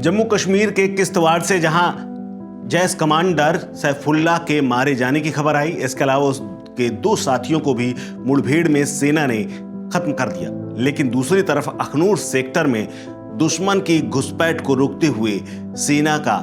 जम्मू कश्मीर के किश्तवाड़ से जहां जैश कमांडर सैफुल्लाह के मारे जाने की खबर आई, इसके अलावा उसके 2 साथियों को भी मुठभेड़ में सेना ने खत्म कर दिया। लेकिन दूसरी तरफ अखनूर सेक्टर में दुश्मन की घुसपैठ को रोकते हुए सेना का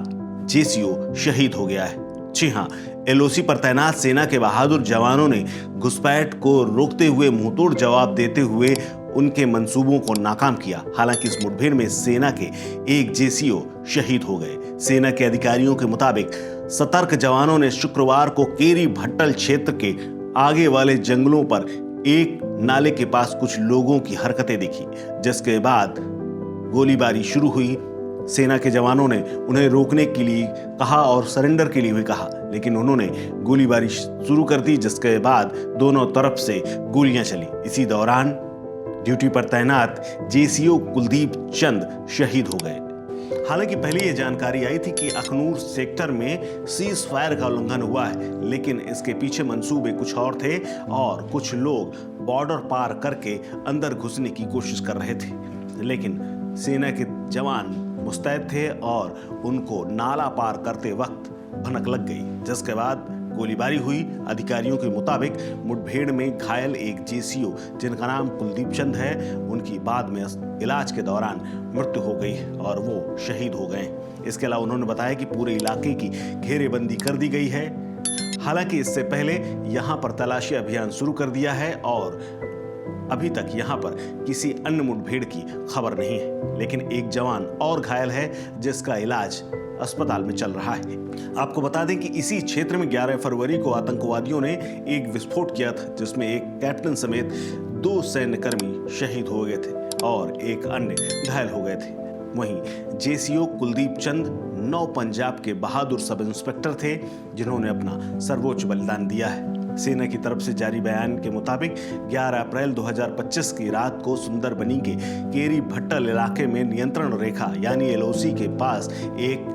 जेसीओ शहीद हो गया है। जी हां, एलओसी पर तैनात सेना के बहादुर जवानों ने घुसपैठ को रोकते हुए मुंहतोड़ जवाब देते हुए उनके मंसूबों को नाकाम किया। हालांकि इस मुठभेड़ में सेना के एक जेसीओ शहीद हो गए। सेना के अधिकारियों के मुताबिक सतर्क जवानों ने शुक्रवार को केरी भट्टल क्षेत्र के आगे वाले जंगलों पर एक नाले के पास कुछ लोगों की हरकतें देखी, जिसके बाद गोलीबारी शुरू हुई। सेना के जवानों ने उन्हें रोकने के लिए कहा और सरेंडर के लिए भी कहा, लेकिन उन्होंने गोलीबारी शुरू कर दी, जिसके बाद दोनों तरफ से गोलियां चली। इसी दौरान ड्यूटी पर तैनात जेसीओ कुलदीप चंद शहीद हो गए। हालांकि पहले यह जानकारी आई थी कि अखनूर सेक्टर में सीज फायर का उल्लंघन हुआ है, लेकिन इसके पीछे मंसूबे कुछ और थे और कुछ लोग बॉर्डर पार करके अंदर घुसने की कोशिश कर रहे थे। लेकिन सेना के जवान मुस्तैद थे और उनको नाला पार करते वक्त भनक लग गई, जिसके बाद गोलीबारी हुई। अधिकारियों के मुताबिक मुठभेड़ में घायल एक जेसीओ जिनका नाम कुलदीप चंद है, उनकी बाद में इलाज के दौरान मृत्यु हो गई और वो शहीद हो गए। इसके अलावा उन्होंने बताया कि पूरे इलाके की घेरेबंदी कर दी गई है। हालांकि इससे पहले यहां पर तलाशी अभियान शुरू कर दिया है और अभी तक यहां पर किसी अन्य मुठभेड़ की खबर नहीं है। लेकिन एक जवान और घायल है, जिसका इलाज अस्पताल में चल रहा है। आपको बता दें कि इसी क्षेत्र में 11 फरवरी को आतंकवादियों ने एक विस्फोट किया था, जिसमें एक कैप्टन समेत 2 सैन्यकर्मी शहीद हो गए थे और एक अन्य घायल हो गए थे। वहीं जेसीओ कुलदीप चंद 9 पंजाब के बहादुर सब इंस्पेक्टर थे, जिन्होंने अपना सर्वोच्च बलिदान दिया है। सेना की तरफ से जारी बयान के मुताबिक 11 अप्रैल 2025 की रात को सुंदरबनी के केरी भट्टल इलाके में नियंत्रण रेखा यानी एलओसी के पास एक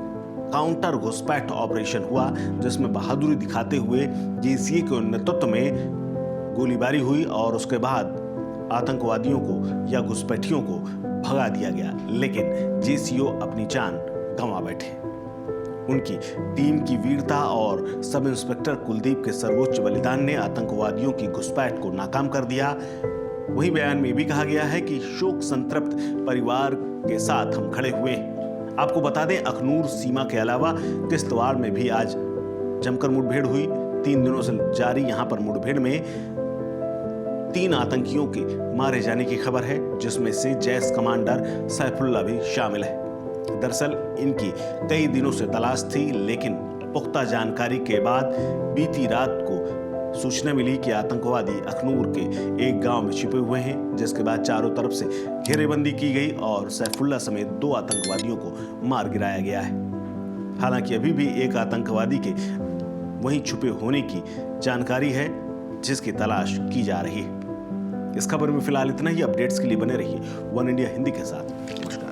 काउंटर घुसपैठ ऑपरेशन हुआ, जिसमें बहादुरी दिखाते हुए जेसीए के नेतृत्व में गोलीबारी हुई और उसके बाद आतंकवादियों को या घुसपैठियों को भगा दिया गया। लेकिन जेसीओ अपनी जान गंवा बैठे। उनकी टीम की वीरता और सब इंस्पेक्टर कुलदीप के सर्वोच्च बलिदान ने आतंकवादियों की घुसपैठ को नाकाम कर दिया। वही बयान में भी कहा गया है कि शोक संतृप्त परिवार के साथ हम खड़े हुए। आपको बता दें, अखनूर सीमा के अलावा किश्तवाड़ में भी आज जमकर मुठभेड़ हुई। 3 दिनों से जारी यहां पर मुठभेड़ में 3 आतंकियों के मारे जाने की खबर है, जिसमें से जैश कमांडर सैफुल्लाह भी शामिल है। दरअसल इनकी कई दिनों से तलाश थी, लेकिन पुख्ता जानकारी के बाद बीती रात को सूचना मिली कि आतंकवादी अखनूर के एक गांव में छिपे हुए हैं, जिसके बाद चारों तरफ से घेरेबंदी की गई और सैफुल्लाह समेत 2 आतंकवादियों को मार गिराया गया है। हालांकि अभी भी एक आतंकवादी के वहीं छुपे होने की जानकारी है, जिसकी तलाश की जा रही है। इस खबर में फिलहाल इतना ही। अपडेट्स के लिए बने रहिए वन इंडिया हिंदी के साथ। नमस्कार।